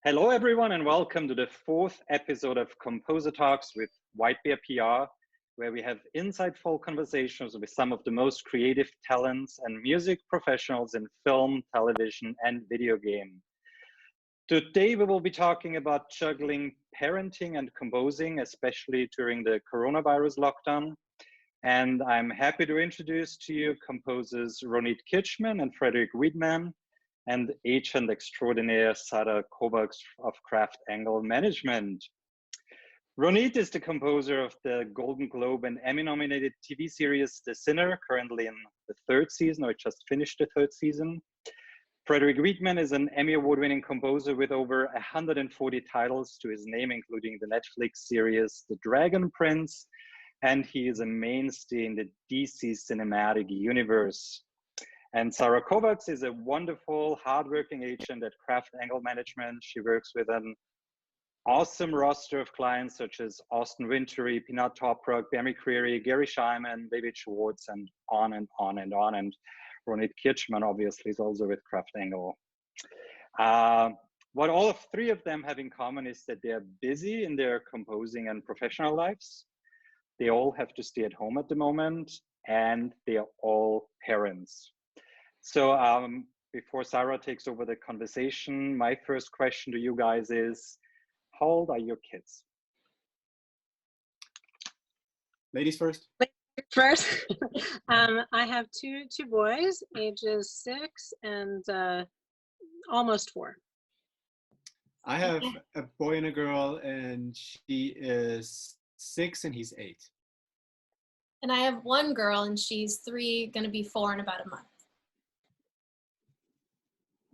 Hello, everyone, and welcome to the fourth episode of Composer Talks with White Bear PR, where we have insightful conversations with some of the most creative talents and music professionals in film, television, and video game. Today, we will be talking about juggling parenting and composing, especially during the coronavirus lockdown. And I'm happy to introduce to you composers Ronit and Frederik Wiedmann, and agent extraordinaire Kovacs of Kraft-Engel Management. Ronit is the composer of the Golden Globe and Emmy-nominated TV series The Sinner, currently in the third season, or just finished the third season. Frederik Wiedmann is an Emmy Award-winning composer with over 140 titles to his name, including the Netflix series The Dragon Prince, and he is a mainstay in the DC cinematic universe. And Sarah Kovacs is a wonderful, hardworking agent at Kraft-Engel Management. She works with an awesome roster of clients such as Austin Wintory, Peanut Toprak, Bear McCreary, Gary Scheinman, David Schwartz, and on and on and on. And Ronit Kirchman, obviously, is also with Kraft-Engel. What all three of them have in common is that they're busy in their composing and professional lives. They all have to stay at home at the moment, and they are all parents. So before Sarah takes over the conversation, my first question to you guys is, how old are your kids? Ladies first. First, I have two boys, ages 6 and almost 4. I have a boy and a girl, and she is 6 and he's 8. And I have one girl, and she's 3, going to be 4 in about a month.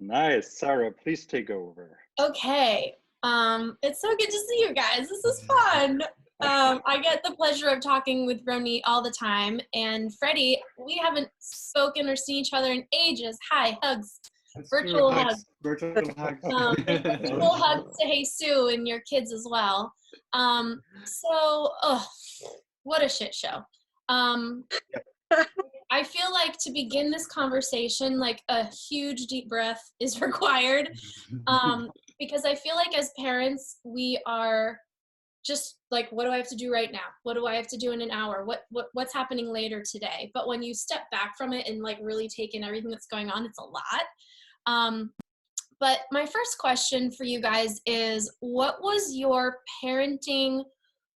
Nice. Sarah, please take over. Okay. It's so good to see you guys. This is fun. I get the pleasure of talking with Ronit all the time. And Freddie, we haven't spoken or seen each other in ages. Hi, hugs. That's Virtual true. hugs. Virtual hugs. Virtual hugs to Jesus and your kids as well. What a shit show. I feel like to begin this conversation, like a huge deep breath is required, because I feel like as parents, we are just like, what do I have to do right now? What do I have to do in an hour? What's happening later today? But when you step back from it and like really take in everything that's going on, it's a lot. But my first question for you guys is, what was your parenting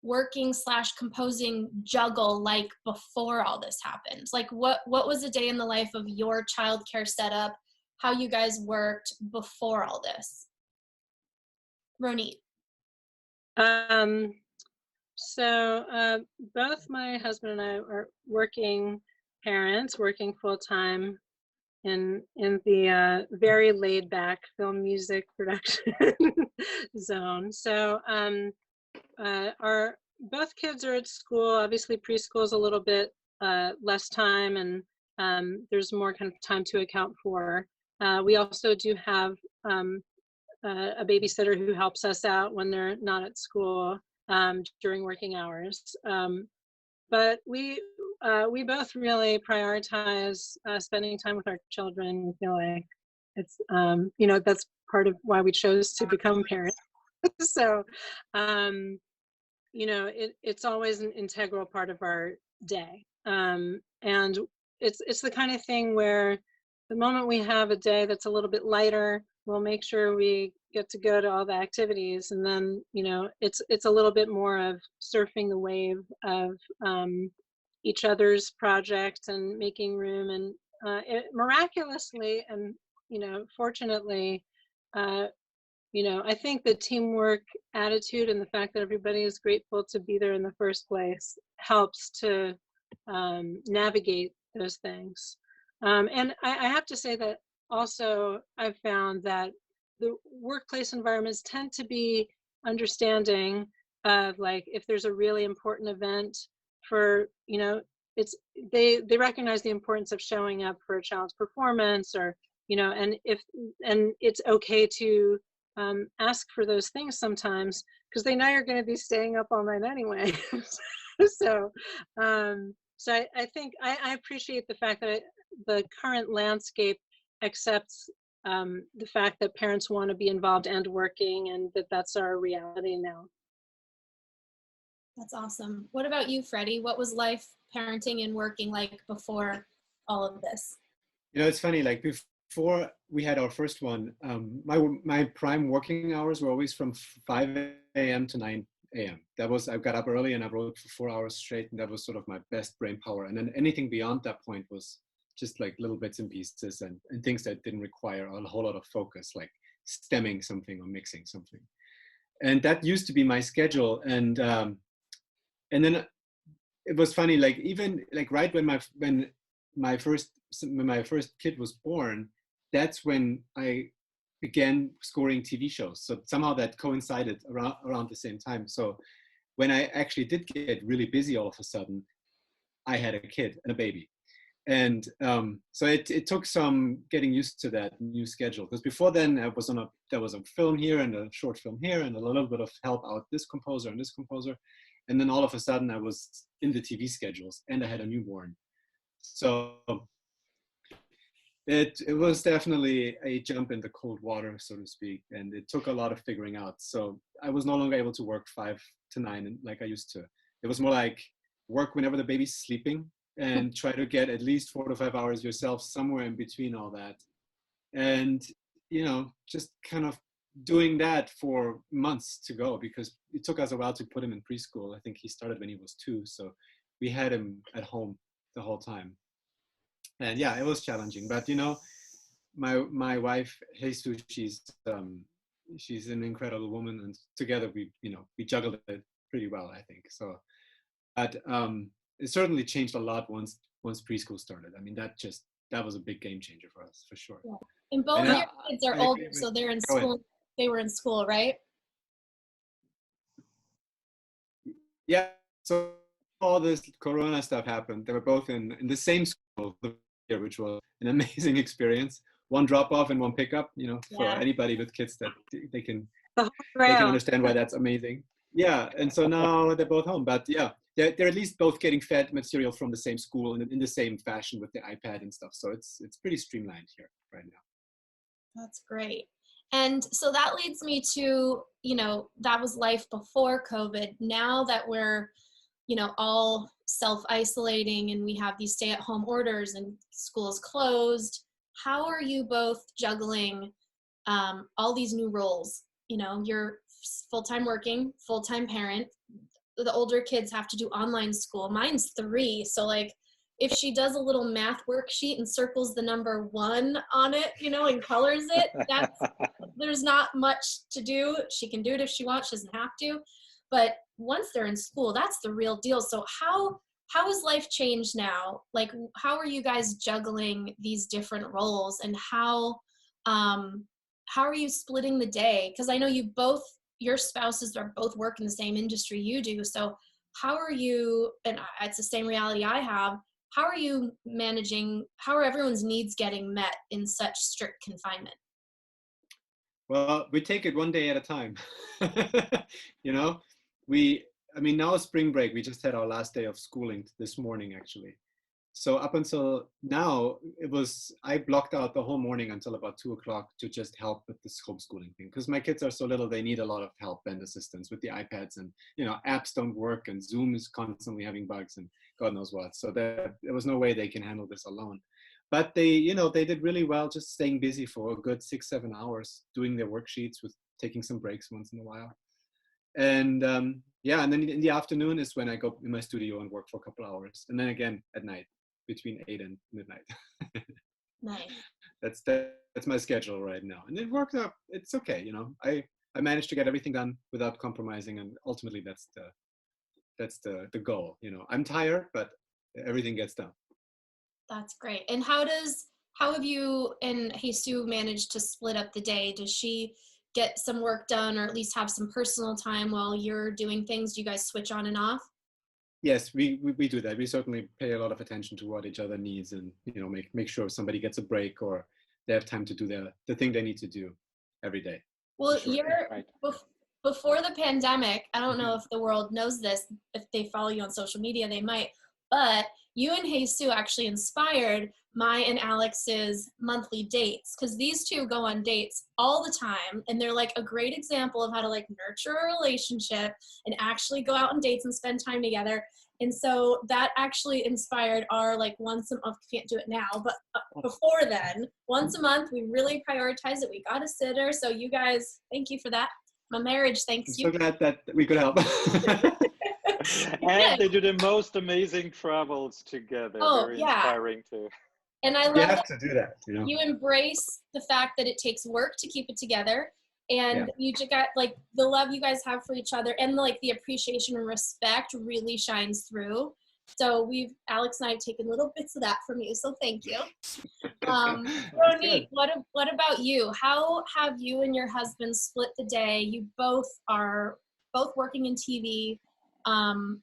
working/composing juggle like before all this happened? Like what was the day in the life of your childcare setup, how you guys worked before all this? Ronit. So both my husband and I are working parents, working full-time in the very laid back film music production zone. So our both kids are at school. Obviously preschool is a little bit less time, and there's more kind of time to account for. We also do have a babysitter who helps us out when they're not at school during working hours. But we both really prioritize spending time with our children. I feel like it's that's part of why we chose to become parents. So it's always an integral part of our day, and it's the kind of thing where the moment we have a day that's a little bit lighter, we'll make sure we get to go to all the activities, and then it's a little bit more of surfing the wave of each other's projects and making room, and it miraculously and fortunately I think the teamwork attitude and the fact that everybody is grateful to be there in the first place helps to navigate those things. And I have to say that also I've found that the workplace environments tend to be understanding of, like, if there's a really important event for, they recognize the importance of showing up for a child's performance, or, and it's okay to ask for those things sometimes, because they know you're going to be staying up all night anyway. So I think I appreciate the fact that the current landscape accepts the fact that parents want to be involved and working, and that's our reality now. That's awesome. What about you, Freddie? What was life parenting and working like before all of this? You know, it's funny, like before we had our first one, my prime working hours were always from 5 a.m. to 9 a.m. I got up early and I wrote for 4 hours straight, and that was sort of my best brain power. And then anything beyond that point was just like little bits and pieces and things that didn't require a whole lot of focus, like stemming something or mixing something. And that used to be my schedule. And then it was funny, like even like right when my first kid was born, that's when I began scoring TV shows. So somehow that coincided around the same time. So when I actually did get really busy all of a sudden, I had a kid and a baby. And so it took some getting used to that new schedule, because before then there was a film here and a short film here and a little bit of help out this composer and this composer. And then all of a sudden I was in the TV schedules and I had a newborn. So it was definitely a jump in the cold water, so to speak. And it took a lot of figuring out. So I was no longer able to work 5 to 9 like I used to. It was more like work whenever the baby's sleeping and try to get at least 4 to 5 hours yourself somewhere in between all that. And, you know, just kind of doing that for months to go, because it took us a while to put him in preschool. I think he started when he was 2. So we had him at home the whole time. And yeah, it was challenging, but you know, my wife, Jesus, she's an incredible woman, and together we juggled it pretty well, I think. So, but it certainly changed a lot once preschool started. I mean, that was a big game changer for us, for sure. Yeah. And both of your kids are older, so they're in school. They were in school, right? Yeah. So all this Corona stuff happened. They were both in the same school here, which was an amazing experience. One drop off and one pickup, you know, for anybody with kids, that they can understand why that's amazing. Yeah. And so now they're both home, but yeah, they're at least both getting fed material from the same school and in the same fashion with the iPad and stuff. So it's pretty streamlined here right now. That's great. And so that leads me to, you know, that was life before COVID. Now that we're, you know, all self-isolating and we have these stay-at-home orders and schools closed, how are you both juggling all these new roles? You know, you're full-time working, full-time parent. The older kids have to do online school. Mine's 3. So like, if she does a little math worksheet and circles the number 1 on it, you know, and colors it, there's not much to do. She can do it if she wants, she doesn't have to. But once they're in school, that's the real deal. So how has life changed now? Like, how are you guys juggling these different roles, and how are you splitting the day? Because I know your spouses are both work in the same industry you do. So how are you, and it's the same reality I have, how are you managing, how are everyone's needs getting met in such strict confinement? Well, we take it one day at a time. You know, now spring break, we just had our last day of schooling this morning, actually. So up until now, I blocked out the whole morning until about 2 o'clock to just help with this homeschooling thing. Because my kids are so little, they need a lot of help and assistance with the iPads, and, you know, apps don't work and Zoom is constantly having bugs and God knows what. So there was no way they can handle this alone. But they did really well, just staying busy for a good 6-7 hours, doing their worksheets, with taking some breaks once in a while. And and then in the afternoon is when I go in my studio and work for a couple hours. And then again at night, between 8 and midnight. Nice. That's my schedule right now. And it worked out. It's okay, you know. I managed to get everything done without compromising, and ultimately that's the goal. You know, I'm tired, but everything gets done. That's great. And how have you and Jesus managed to split up the day? Does she get some work done, or at least have some personal time while you're doing things? Do you guys switch on and off? Yes, we do that. We certainly pay a lot of attention to what each other needs, and, you know, make sure somebody gets a break or they have time to do the thing they need to do every day. Well, sure. you're right. Before the pandemic, I don't know if the world knows this, if they follow you on social media, they might, but you and Jesus actually inspired my and Alex's monthly dates, because these two go on dates all the time, and they're like a great example of how to like nurture a relationship and actually go out on dates and spend time together. And so that actually inspired our like once a month, can't do it now, but before then, once a month, we really prioritize it. We got a sitter. So you guys, thank you for that. My marriage, thanks you. I'm so glad that we could help. And they do the most amazing travels together. Oh, Very yeah. inspiring too. And I You love have that to do that, you know. you embrace the fact that it takes work to keep it together. And you just got like the love you guys have for each other, and like the appreciation and respect really shines through. So Alex and I have taken little bits of that from you. So thank you. Ronit, what about you? How have you and your husband split the day? You both are working in TV,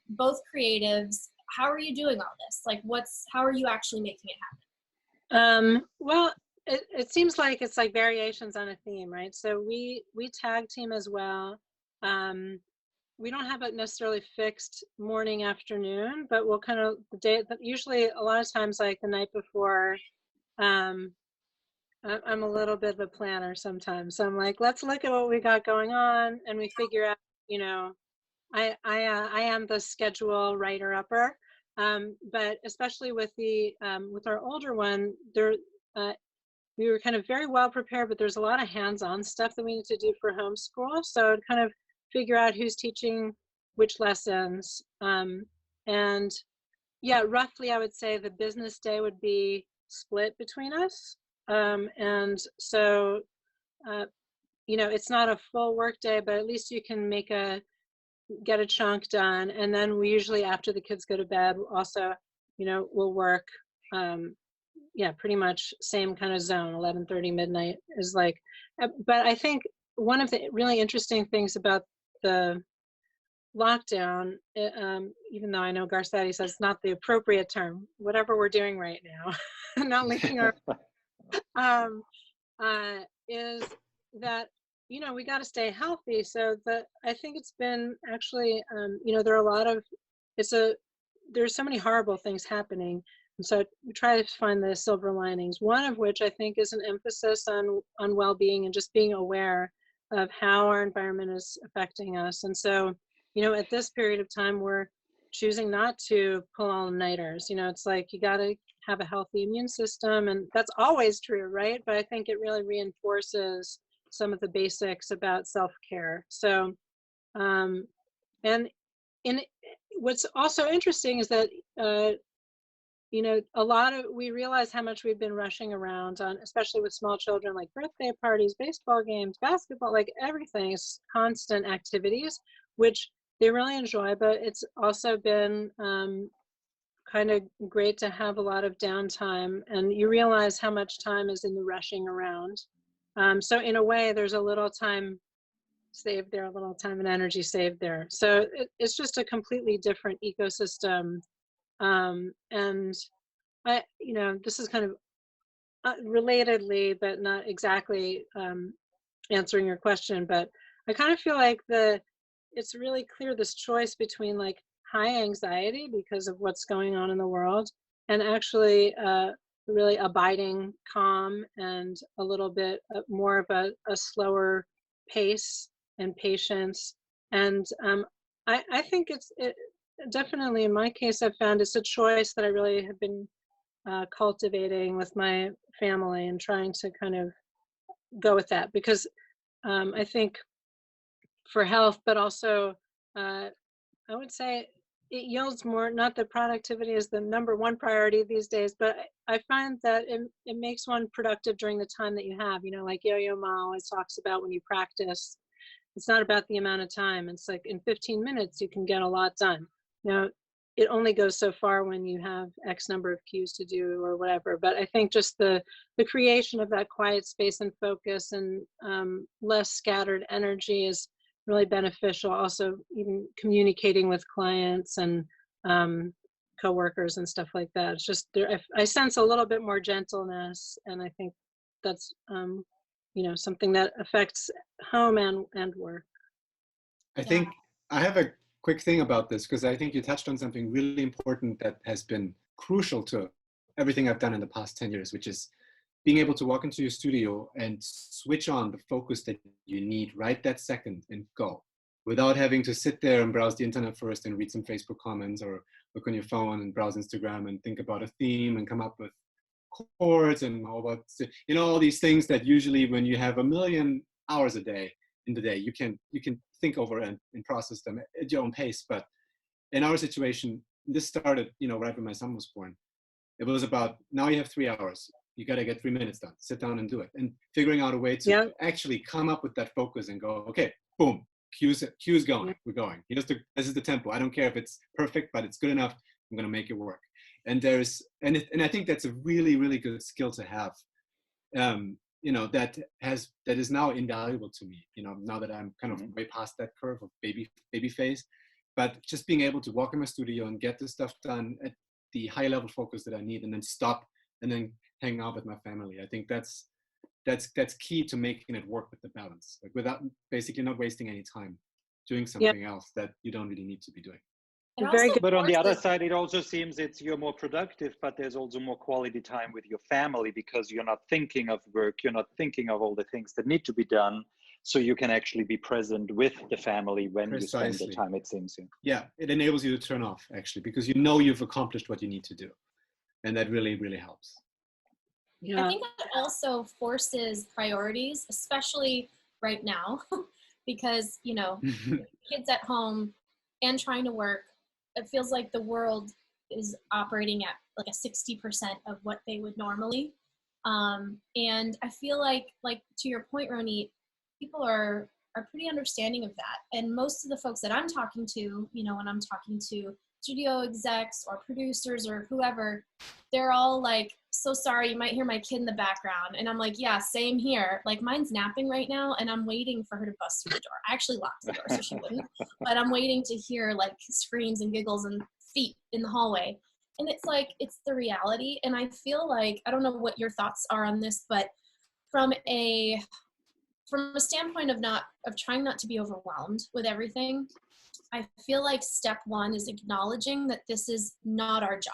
both creatives. How are you doing all this? Like how are you actually making it happen? Well, it seems like it's like variations on a theme, right? So we tag team as well. We don't have a necessarily fixed morning, afternoon, but we'll kind of usually a lot of times like the night before. I'm a little bit of a planner sometimes, so I'm like, let's look at what we got going on, and we figure out, you know, I am the schedule writer upper, but especially with with our older one, we were kind of very well prepared, but there's a lot of hands-on stuff that we need to do for homeschool. So to kind of figure out who's teaching which lessons. And yeah, roughly I would say the business day would be split between us. And so, you know, it's not a full work day, but at least you can get a chunk done. And then we usually, after the kids go to bed, also, you know, we'll work, yeah, pretty much same kind of zone, 11:30 midnight is like, but I think one of the really interesting things about the lockdown, even though I know Garcetti says it's not the appropriate term, whatever we're doing right now, not linking our, is that, you know, we got to stay healthy. So I think it's been actually, you know, there are a lot of, there's so many horrible things happening. And so we try to find the silver linings, one of which I think is an emphasis on well-being and just being aware of how our environment is affecting us. And so, you know, at this period of time, we're choosing not to pull all-nighters. You know, it's like you got to have a healthy immune system, and that's always true, right? But I think it really reinforces some of the basics about self-care. So, and what's also interesting is that, you know, we realize how much we've been rushing around on, especially with small children, like birthday parties, baseball games, basketball, like everything is constant activities, which they really enjoy, but it's also been kind of great to have a lot of downtime, and you realize how much time is in the rushing around. So in a way, there's a little time saved there, a little time and energy saved there. So it's just a completely different ecosystem. And you know, this is kind of relatedly, but not exactly answering your question, but I kind of feel like it's really clear, this choice between like high anxiety because of what's going on in the world, and actually really abiding calm and a little bit more of a slower pace and patience. And I think it definitely, in my case, I've found it's a choice that I really have been cultivating with my family and trying to kind of go with that, because I think for health, but also I would say it yields more, not that productivity is the #1 priority these days, but I find that it makes one productive during the time that you have. You know, like Yo-Yo Ma always talks about, when you practice, it's not about the amount of time. It's like in 15 minutes, you can get a lot done. You know, it only goes so far when you have X number of cues to do or whatever. But I think just the creation of that quiet space and focus and less scattered energy is really beneficial. Also, even communicating with clients and coworkers and stuff like that. It's just I sense a little bit more gentleness, and I think that's you know, something that affects home and work. I think I have a quick thing about this, because I think you touched on something really important that has been crucial to everything I've done in the past 10 years, which is being able to walk into your studio and switch on the focus that you need right that second and go, without having to sit there and browse the internet first and read some Facebook comments, or look on your phone and browse Instagram and think about a theme and come up with chords and all about, you know, all these things that usually when you have a million hours a day in the day, you can think over and process them at your own pace. But in our situation, this started, you know, right when my son was born. It was about, now you have 3 hours. You got to get 3 minutes done. Sit down and do it. And figuring out a way to actually come up with that focus and go, okay, boom, cues going. We're going. This is the tempo. I don't care if it's perfect, but it's good enough. I'm going to make it work. And I think that's a really, really good skill to have. You know, that is now invaluable to me, you know, now that I'm kind of way past that curve of baby phase. But just being able to walk in my studio and get the stuff done at the high level focus that I need, and then stop and then hang out with my family. I think that's key to making it work with the balance, like without basically not wasting any time doing something else that you don't really need to be doing. But on the other side, it also seems you're more productive, but there's also more quality time with your family, because you're not thinking of work, you're not thinking of all the things that need to be done. So you can actually be present with the family when you spend the time, it seems. Yeah, it enables you to turn off, actually, because you know you've accomplished what you need to do. And that really, really helps. Yeah. I think that also forces priorities, especially right now, because, you know, kids at home and trying to work, it feels like the world is operating at like a 60% of what they would normally. And I feel like to your point, Ronit, people are pretty understanding of that. And most of the folks that I'm talking to, you know, when I'm talking to studio execs or producers or whoever, they're all like, so sorry, you might hear my kid in the background. And I'm like, yeah, same here. Like, mine's napping right now and I'm waiting for her to bust through the door. I actually locked the door so she wouldn't, but I'm waiting to hear like screams and giggles and feet in the hallway. And it's like, it's the reality. And I feel like, I don't know what your thoughts are on this, but from a standpoint of trying not to be overwhelmed with everything, I feel like step one is acknowledging that this is not our job.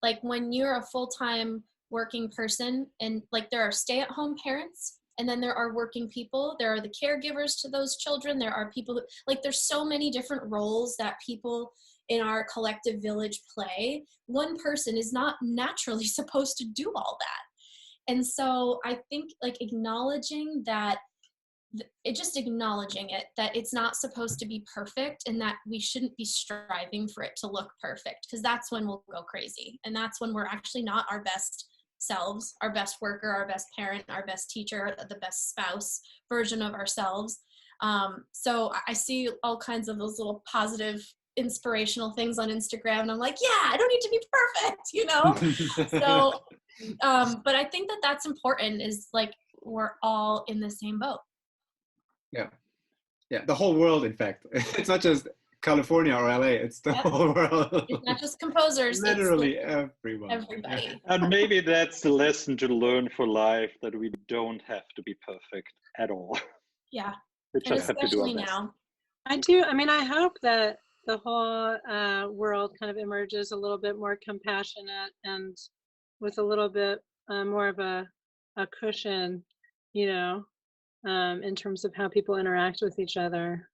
Like, when you're a full-time working person, and like there are stay-at-home parents, and then there are working people, there are the caregivers to those children, there are people like, there's so many different roles that people in our collective village play. One person is not naturally supposed to do all that. And so I think like acknowledging that, that it's not supposed to be perfect, and that we shouldn't be striving for it to look perfect, because that's when we'll go crazy. And that's when we're actually not our best selves, our best worker, our best parent, our best teacher, the best spouse version of ourselves. So I see all kinds of those little positive, inspirational things on Instagram, and I'm like, yeah, I don't need to be perfect, you know? So, but I think that that's important, is like, we're all in the same boat. Yeah, the whole world, in fact. It's not just California or LA, it's the whole world. It's not just composers. Literally everyone. Everybody. And maybe that's the lesson to learn for life, that we don't have to be perfect at all. Yeah. We just have to do our best. Now. I hope that the whole world kind of emerges a little bit more compassionate and with a little bit more of a cushion, you know, in terms of how people interact with each other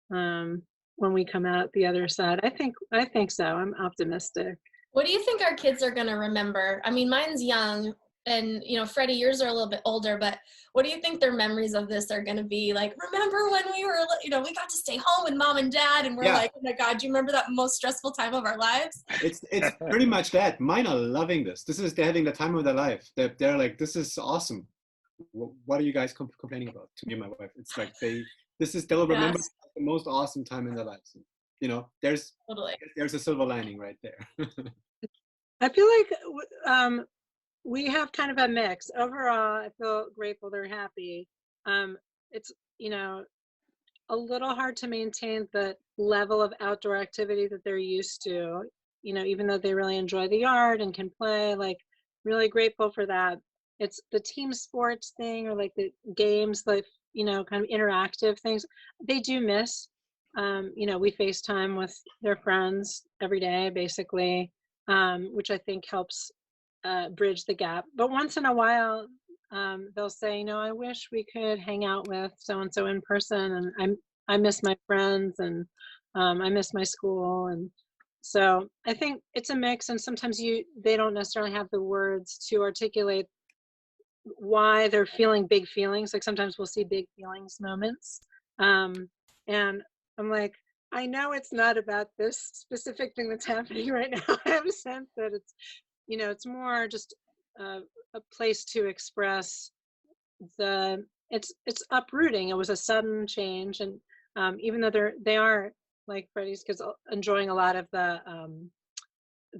when we come out the other side. I think so. I'm optimistic. What do you think our kids are going to remember? I mean, mine's young, and, you know, Freddie, yours are a little bit older, but what do you think their memories of this are going to be? Like, remember when we were, you know, we got to stay home with mom and dad, and we're like, oh my God, do you remember that most stressful time of our lives? It's pretty much that. Mine are loving this. They're having the time of their life. They're like, this is awesome. What are you guys complaining about? To me and my wife, it's like they'll remember the most awesome time in their lives. You know, there's a silver lining right there. I feel like we have kind of a mix. Overall, I feel grateful they're happy. It's, you know, a little hard to maintain the level of outdoor activity that they're used to, you know, even though they really enjoy the yard and can play, like, really grateful for that. It's the team sports thing, or like the games, like, you know, kind of interactive things they do miss. You know, we FaceTime with their friends every day, basically, which I think helps bridge the gap. But once in a while, they'll say, you know, I wish we could hang out with so-and-so in person, and I miss my friends, and I miss my school. And so I think it's a mix, and sometimes they don't necessarily have the words to articulate why they're feeling big feelings. Like sometimes we'll see big feelings moments. And I'm like, I know it's not about this specific thing that's happening right now. I have a sense that it's, you know, it's more just a place to express it's uprooting. It was a sudden change. And even though they are, like Freddie's kids, enjoying a lot of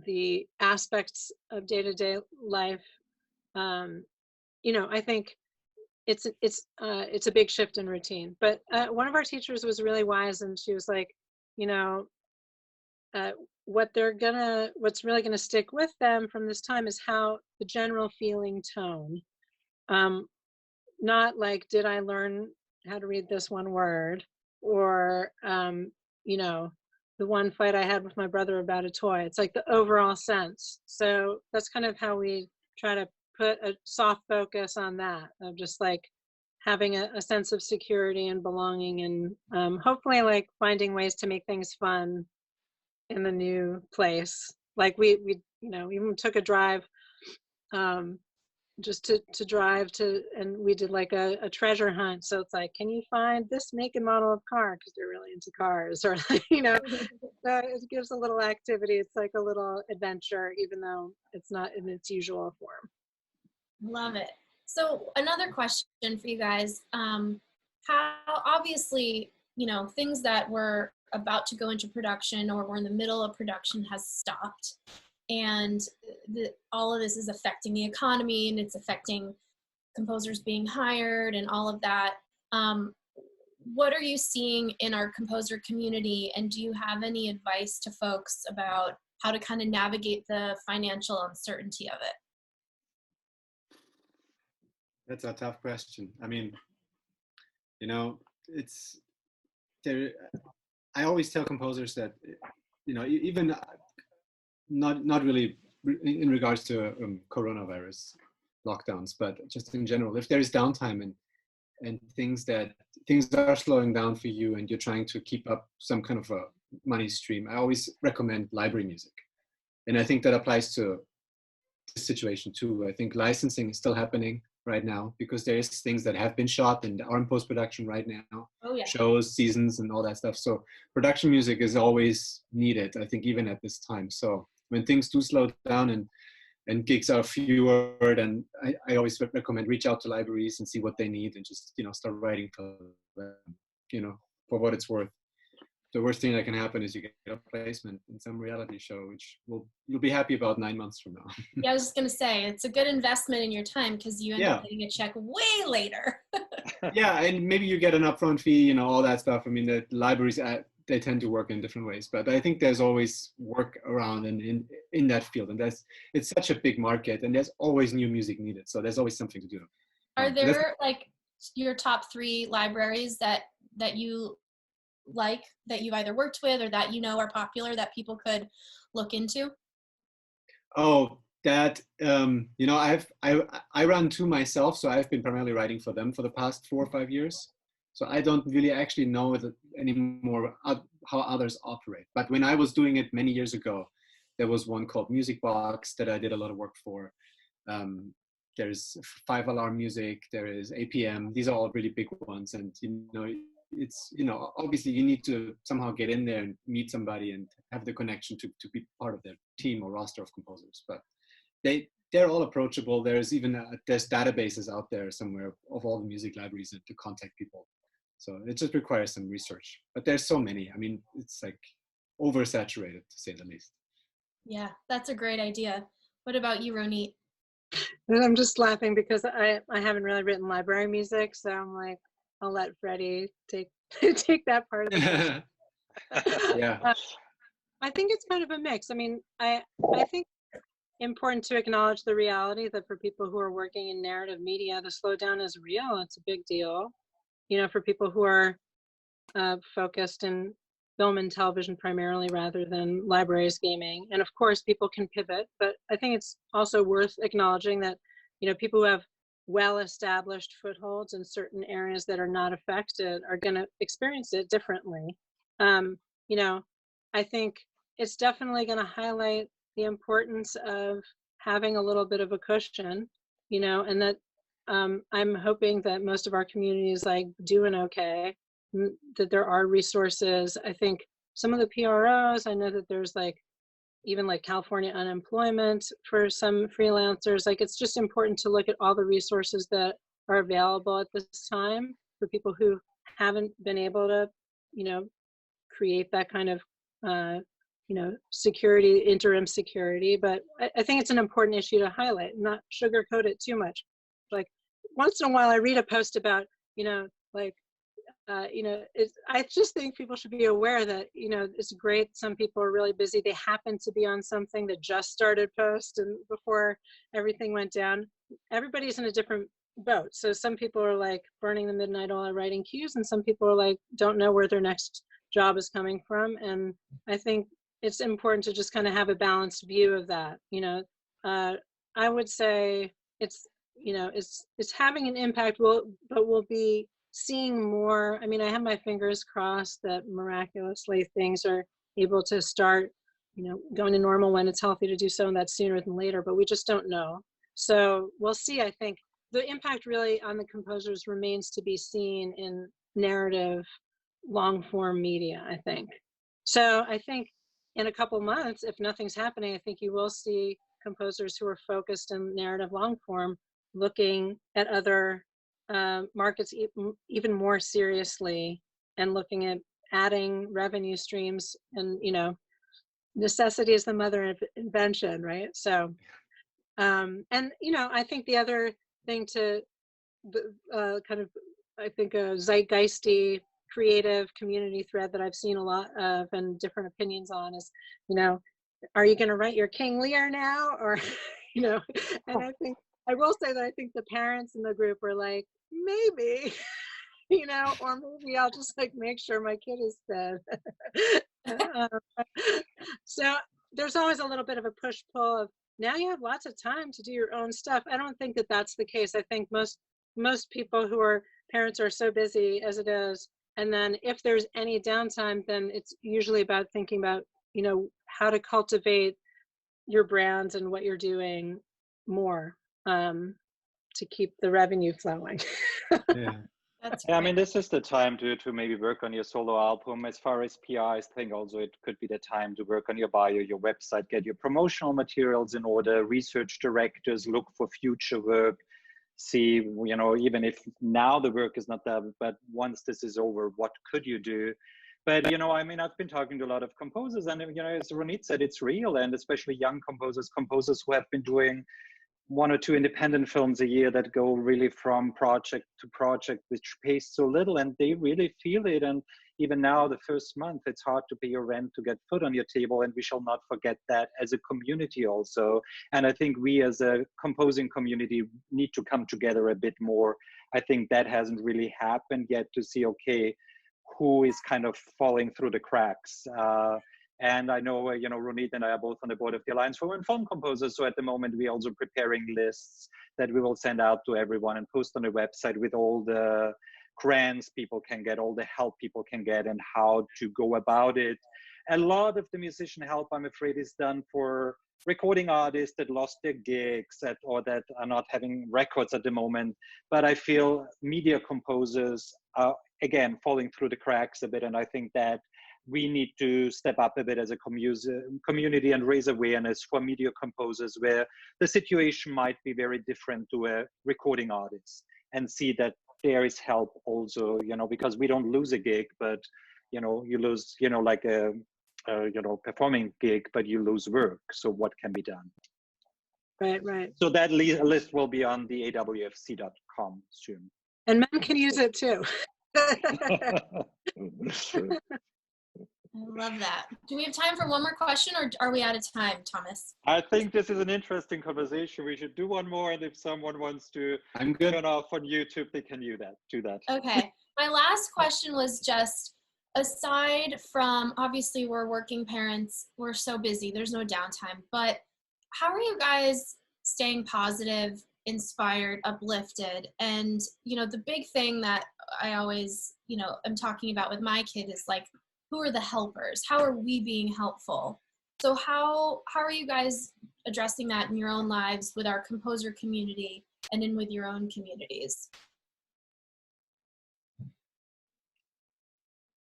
the aspects of day-to-day life, you know, I think it's a big shift in routine. But one of our teachers was really wise, and she was like, you know, what's really gonna stick with them from this time is how the general feeling tone. Not like, did I learn how to read this one word, or you know, the one fight I had with my brother about a toy. It's like the overall sense. So that's kind of how we try to put a soft focus on that, of just like having a sense of security and belonging, and hopefully like finding ways to make things fun in the new place. Like we you know, even took a drive just to drive to, and we did like a treasure hunt. So it's like, can you find this make and model of car, because they're really into cars, or you know, it gives a little activity. It's like a little adventure, even though it's not in its usual form. Love it. So another question for you guys, how obviously, you know, things that were about to go into production or were in the middle of production has stopped, and all of this is affecting the economy, and it's affecting composers being hired and all of that. What are you seeing in our composer community, and do you have any advice to folks about how to kind of navigate the financial uncertainty of it? That's a tough question. I mean, you know, it's there. I always tell composers that, you know, even not really in regards to coronavirus lockdowns, but just in general, if there is downtime and things are slowing down for you, and you're trying to keep up some kind of a money stream, I always recommend library music, and I think that applies to this situation too. I think licensing is still happening right now, because there's things that have been shot and are in post-production right now. Oh, yeah. Shows, seasons, and all that stuff. So production music is always needed, I think, even at this time. So when things do slow down and gigs are fewer, then I always recommend reach out to libraries and see what they need, and just, you know, start writing for them, you know, for what it's worth. The worst thing that can happen is you get a placement in some reality show, which you'll be happy about 9 months from now. Yeah, I was just gonna say, it's a good investment in your time, because you end up getting a check way later. Yeah, and maybe you get an upfront fee, you know, all that stuff. I mean, the libraries, they tend to work in different ways, but I think there's always work around in that field, and it's such a big market, and there's always new music needed, so there's always something to do. Are there like your top 3 libraries that you like, that you've either worked with or that you know are popular that people could look into? Oh, that you know, I run 2 myself, so I've been primarily writing for them for the past 4 or 5 years. So I don't really actually know anymore how others operate. But when I was doing it many years ago, there was one called Music Box that I did a lot of work for. There's 5 Alarm Music, there is APM. These are all really big ones, and you know, it's, you know, obviously you need to somehow get in there and meet somebody and have the connection to be part of their team or roster of composers. But they're all approachable. There's even there's databases out there somewhere of all the music libraries to contact people. So it just requires some research. But there's so many. I mean, it's like oversaturated, to say the least. Yeah, that's a great idea. What about you, Ronit? And I'm just laughing because I haven't really written library music, so I'm like, I'll let Freddie take take that part of the question. Yeah. I think it's kind of a mix. I mean, I think important to acknowledge the reality that for people who are working in narrative media, the slowdown is real. It's a big deal. You know, for people who are focused in film and television primarily rather than libraries, gaming. And of course, people can pivot, but I think it's also worth acknowledging that, people who have well-established footholds in certain areas that are not affected are going to experience it differently. I think it's definitely going to highlight the importance of having a little bit of a cushion, and that I'm hoping that most of our community is like doing okay, that there are resources. I think some of the PROs, I know that there's even California unemployment for some freelancers. It's just important to look at all the resources that are available at this time for people who haven't been able to, create that kind of, security, interim security. But I think it's an important issue to highlight, not sugarcoat it too much. Once in a while I read a post about, I just think people should be aware that, it's great. Some people are really busy. They happen to be on something that just started post and before everything went down. Everybody's in a different boat. So some people are burning the midnight oil writing cues, and some people are don't know where their next job is coming from. And I think it's important to just kind of have a balanced view of that. I would say it's having an impact, but we'll be seeing more. I mean, I have my fingers crossed that miraculously things are able to start, going to normal when it's healthy to do so, and that's sooner than later, but we just don't know. So we'll see. I think the impact really on the composers remains to be seen in narrative, long form media, I think. So I think in a couple months, if nothing's happening, I think you will see composers who are focused in narrative long form looking at other markets even more seriously, and looking at adding revenue streams. And necessity is the mother of invention, right? So and I think the other thing to kind of, I think, a zeitgeisty creative community thread that I've seen a lot of and different opinions on is, are you going to write your King Lear now? Or and I think I will say that I think the parents in the group are maybe, or maybe I'll just make sure my kid is fed. So there's always a little bit of a push-pull of, now you have lots of time to do your own stuff. I don't think that that's the case. I think most people who are parents are so busy as it is. And then if there's any downtime, then it's usually about thinking about, how to cultivate your brands and what you're doing more, to keep the revenue flowing. Yeah. That's Yeah, I great. mean, this is the time to maybe work on your solo album. As far as PR, I think also it could be the time to work on your bio, your website, get your promotional materials in order, research directors, look for future work, see, even if now the work is not there, but once this is over, what could you do? But, I mean, I've been talking to a lot of composers, and, as Ronit said, it's real, and especially young composers who have been doing 1 or 2 independent films a year that go really from project to project, which pays so little, and they really feel it. And even now, the first month, it's hard to pay your rent, to get food on your table, and we shall not forget that as a community also. And I think we as a composing community need to come together a bit more. I think that hasn't really happened yet, to see, okay, who is kind of falling through the cracks. And I know, Ronit and I are both on the board of the Alliance for Women Film Composers. So at the moment, we're also preparing lists that we will send out to everyone and post on the website with all the grants people can get, all the help people can get, and how to go about it. A lot of the musician help, I'm afraid, is done for recording artists that lost their gigs or that are not having records at the moment. But I feel media composers are, again, falling through the cracks a bit. And I think that we need to step up a bit as a community and raise awareness for media composers, where the situation might be very different to a recording artist, and see that there is help also, because we don't lose a gig, but, you lose, like a performing gig, but you lose work. So what can be done? Right. So that list will be on the awfc.com soon. And men can use it too. I love that. Do we have time for one more question, or are we out of time, Thomas? I think this is an interesting conversation. We should do one more, and if someone wants to turn off on YouTube, they can do that. Okay. My last question was just, aside from, obviously we're working parents, we're so busy, there's no downtime, but how are you guys staying positive, inspired, uplifted? And, you know, the big thing that I always, you know, am talking about with my kid is like, who are the helpers? How are we being helpful? So how are you guys addressing that in your own lives with our composer community and in with your own communities?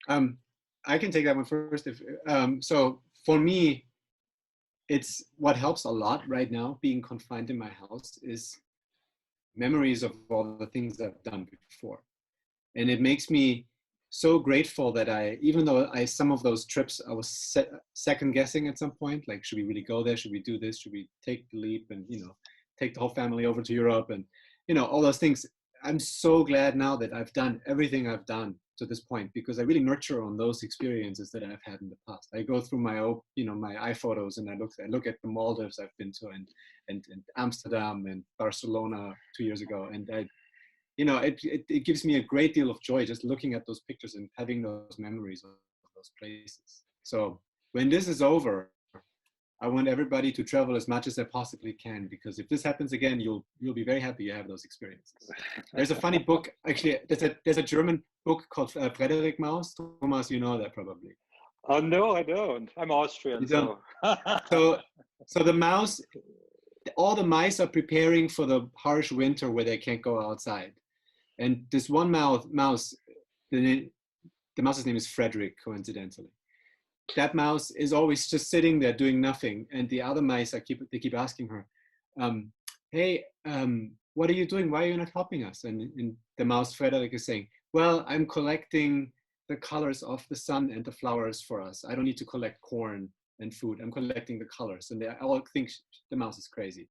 I can take that one first. So for me, it's what helps a lot right now, being confined in my house, is memories of all the things I've done before. And it makes me so grateful that even though some of those trips, I was second guessing at some point, like, should we really go there? Should we do this? Should we take the leap and, you know, take the whole family over to Europe and, you know, all those things. I'm so glad now that I've done everything I've done to this point, because I really nurture on those experiences that I've had in the past. I go through my iPhotos and I look at the Maldives I've been to, and Amsterdam and Barcelona 2 years ago, and it gives me a great deal of joy just looking at those pictures and having those memories of those places. So when this is over, I want everybody to travel as much as they possibly can, because if this happens again, you'll be very happy you have those experiences. There's a funny book, actually, there's a German book called Frederik Mouse. Thomas, you know that probably. Oh, no, I don't. I'm Austrian. You don't? So the mouse, all the mice are preparing for the harsh winter where they can't go outside. And this one mouse, the mouse's name is Frederik, coincidentally. That mouse is always just sitting there doing nothing, and the other mice they keep asking her, "Hey, what are you doing? Why are you not helping us?" And the mouse Frederik is saying, "Well, I'm collecting the colors of the sun and the flowers for us. I don't need to collect corn and food. I'm collecting the colors." And they all think the mouse is crazy.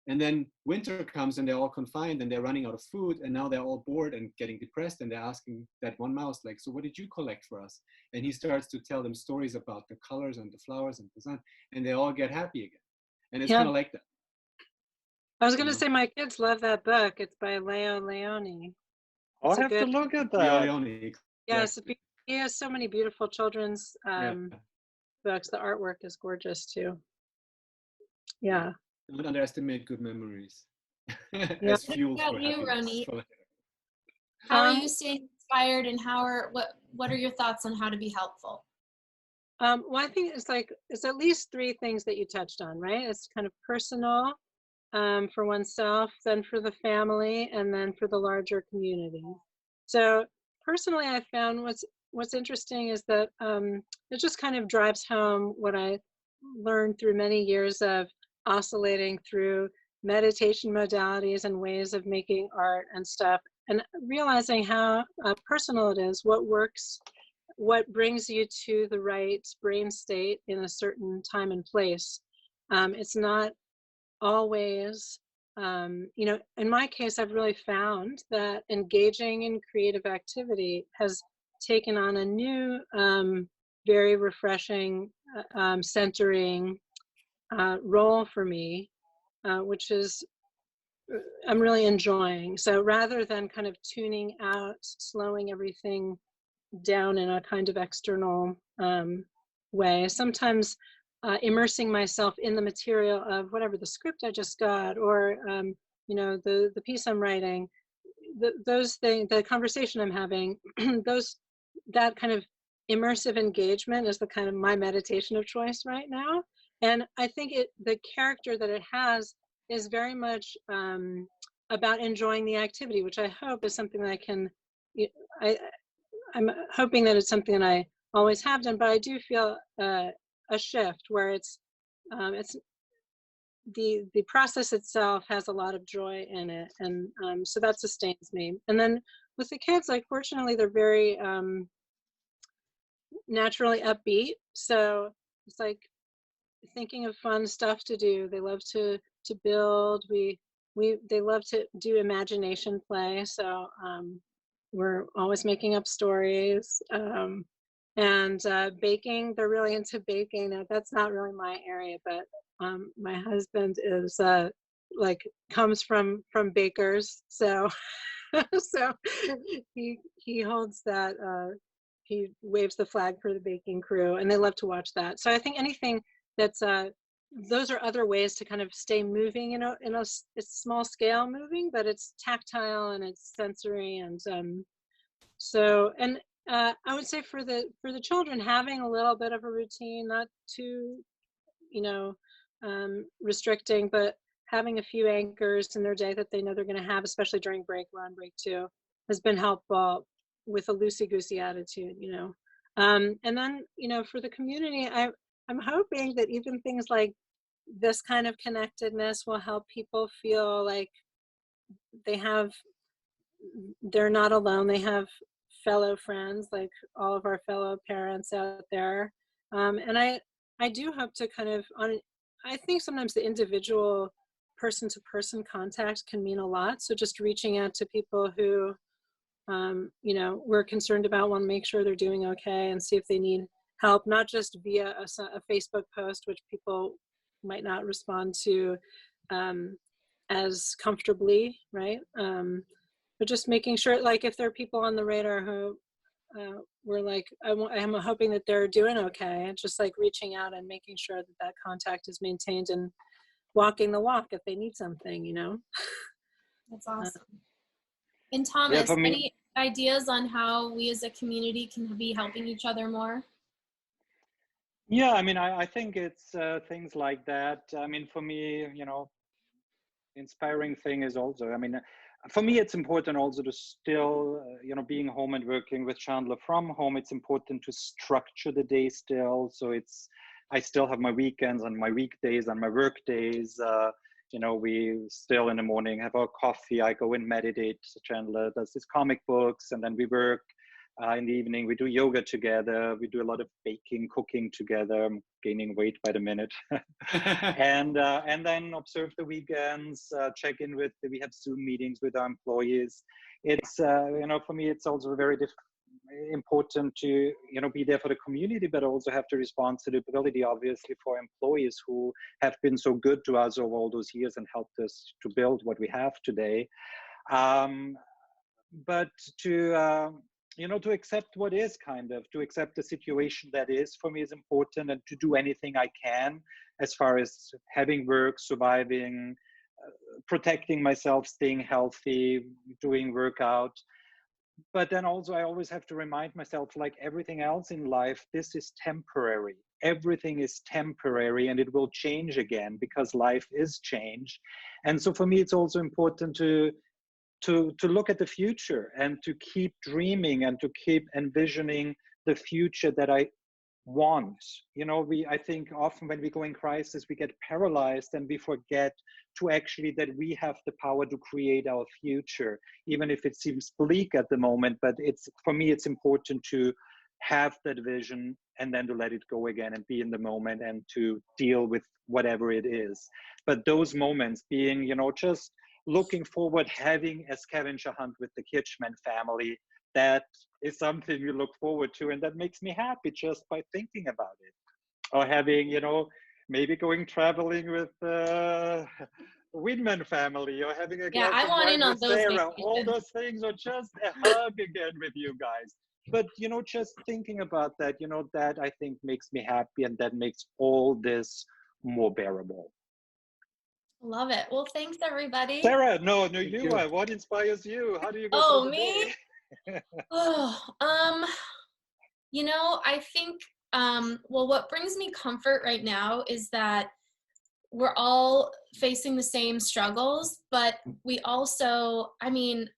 And then winter comes and they're all confined and they're running out of food, and now they're all bored and getting depressed, and they're asking that one mouse, like, "So what did you collect for us?" And he starts to tell them stories about the colors and the flowers and the sun, and they all get happy again. And it's kind of like that. I was going to say my kids love that book. It's by Leo Leone. I'll have to look at that. Leone, yes, he has so many beautiful children's books. The artwork is gorgeous too. Yeah. Don't underestimate good memories. As fuel for you, Ronit? How are you staying inspired, and what are your thoughts on how to be helpful? Well, I think it's at least three things that you touched on, right? It's kind of personal, for oneself, then for the family, and then for the larger community. So personally, I found what's interesting is that it just kind of drives home what I learned through many years of oscillating through meditation modalities and ways of making art and stuff, and realizing how personal it is, what works, what brings you to the right brain state in a certain time and place. It's not always, in my case, I've really found that engaging in creative activity has taken on a new, very refreshing, centering role for me, which is I'm really enjoying. So rather than kind of tuning out, slowing everything down in a kind of external way, sometimes immersing myself in the material of whatever the script I just got, or the piece I'm writing, those things, the conversation I'm having, that kind of immersive engagement is the kind of my meditation of choice right now. And I think the character that it has is very much about enjoying the activity, which I hope is something that I'm hoping that it's something that I always have done, but I do feel a shift where it's the process itself has a lot of joy in it, and so that sustains me. And then with the kids, like, fortunately, they're very naturally upbeat, so it's like thinking of fun stuff to do. They love to build. They love to do imagination play, so we're always making up stories. And baking, they're really into baking. Now, that's not really my area, but my husband is comes from bakers, so so he holds that he waves the flag for the baking crew, and they love to watch that. So I think anything that's those are other ways to kind of stay moving, it's small scale moving, but it's tactile and it's sensory. And I would say for the children, having a little bit of a routine, not too, restricting, but having a few anchors in their day that they know they're going to have, especially during break one, break two, has been helpful with a loosey-goosey attitude, and then, for the community, I'm hoping that even things like this kind of connectedness will help people feel like they're not alone. They have fellow friends, like all of our fellow parents out there. And I do hope to kind of, I think sometimes the individual person-to-person contact can mean a lot. So just reaching out to people who, we're concerned about, want to make sure they're doing okay, and see if they need help, not just via a Facebook post, which people might not respond to as comfortably, right? But just making sure, like, if there are people on the radar who we're like, I'm hoping that they're doing okay, and just like reaching out and making sure that contact is maintained and walking the walk if they need something, That's awesome. And Thomas, Yeah, any ideas on how we as a community can be helping each other more? Yeah, I mean, I think it's things like that. I mean, for me, inspiring thing is also, I mean, for me, it's important also to still, being home and working with Chandler from home, it's important to structure the day still. So I still have my weekends and my weekdays and my work days. We still in the morning have our coffee. I go and meditate. Chandler does his comic books, and then we work. In the evening, we do yoga together. We do a lot of baking, cooking together. I'm gaining weight by the minute. and then observe the weekends, check in we have Zoom meetings with our employees. It's, for me, it's also very important to, be there for the community, but also have the responsibility, obviously, for employees who have been so good to us over all those years and helped us to build what we have today. But to accept what is, to accept the situation that is, for me, is important, and to do anything I can as far as having work, surviving, protecting myself, staying healthy, doing workout. But then also I always have to remind myself, like everything else in life, this is temporary. Everything is temporary, and it will change again because life is change. And so for me, it's also important to look at the future and to keep dreaming and to keep envisioning the future that I want. I think often when we go in crisis, we get paralyzed and we forget to actually that we have the power to create our future, even if it seems bleak at the moment. But for me, it's important to have that vision and then to let it go again and be in the moment and to deal with whatever it is. But those moments being, just looking forward, having a scavenger hunt with the Kirchman family, that is something you look forward to, and that makes me happy just by thinking about it. Or having, maybe going traveling with the Wiedmann family, or having a glass of wine with Sarah. All those things are just a hug again with you guys. But, just thinking about that, that I think makes me happy, and that makes all this more bearable. Love it. Well, thanks everybody. Sarah, no, you are. What inspires you? How do you go through the me? day? I think, what brings me comfort right now is that we're all facing the same struggles, but we also,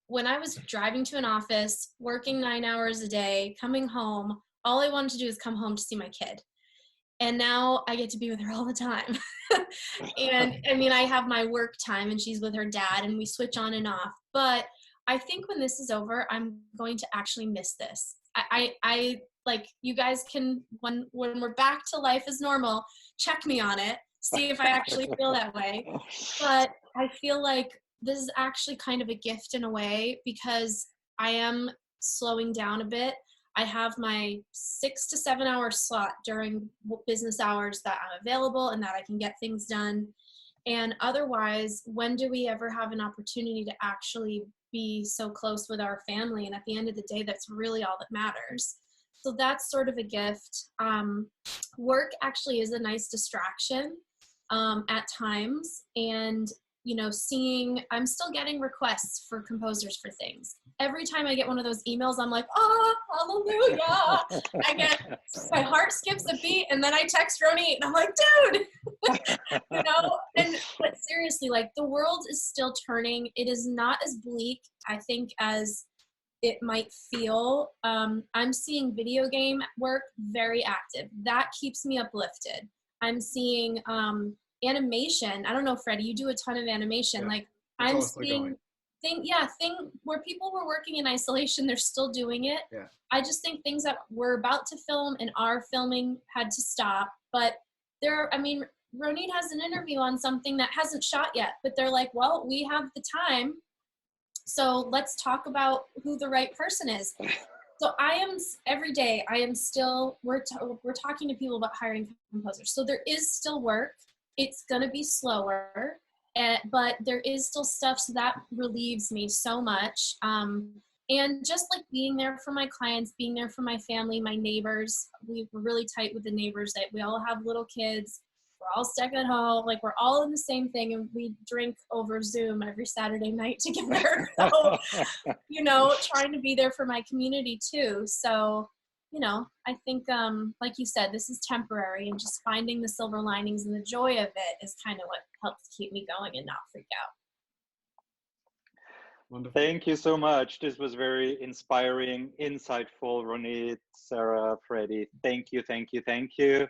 when I was driving to an office, working 9 hours a day, coming home, all I wanted to do is come home to see my kid. And now I get to be with her all the time. And I have my work time and she's with her dad and we switch on and off. But I think when this is over, I'm going to actually miss this. I like, you guys can, when we're back to life as normal, check me on it, see if I actually feel that way. But I feel like this is actually kind of a gift in a way, because I am slowing down a bit. I have my 6 to 7 hour slot during business hours that I'm available and that I can get things done. And otherwise, when do we ever have an opportunity to actually be so close with our family? And at the end of the day, that's really all that matters. So that's sort of a gift. Work actually is a nice distraction at times. And, you know, I'm still getting requests for composers for things. Every time I get one of those emails, I'm like, oh, hallelujah. My heart skips a beat, and then I text Ronit, and I'm like, dude, you know, but seriously, like, the world is still turning. It is not as bleak, I think, as it might feel. I'm seeing video game work very active. That keeps me uplifted. I'm seeing animation. I don't know, Freddie, you do a ton of animation. Yeah, like it's I'm also seeing thing where people were working in isolation, they're still doing it. Yeah. I just think things that we're about to film and are filming had to stop. But Ronit has an interview on something that hasn't shot yet, but they're like, well, we have the time, so let's talk about who the right person is. So every day we're talking to people about hiring composers. So there is still work. It's going to be slower, but there is still stuff, so that relieves me so much. And just like being there for my clients, being there for my family, my neighbors. We're really tight with the neighbors. That we all have little kids. We're all stuck at home. Like, we're all in the same thing, and we drink over Zoom every Saturday night together. So, you know, trying to be there for my community too. So, you know, I think, like you said, this is temporary, and just finding the silver linings and the joy of it is kind of what helps keep me going and not freak out. Wonderful. Thank you so much. This was very inspiring, insightful. Ronit, Sarah, Freddie, thank you, thank you, thank you.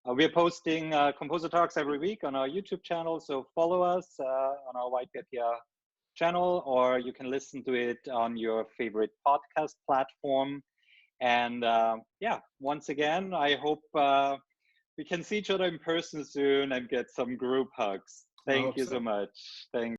We're posting Composer Talks every week on our YouTube channel, so follow us on our White Bear PR channel, or you can listen to it on your favorite podcast platform. And yeah, once again, I hope we can see each other in person soon and get some group hugs. Thank you so much. Thank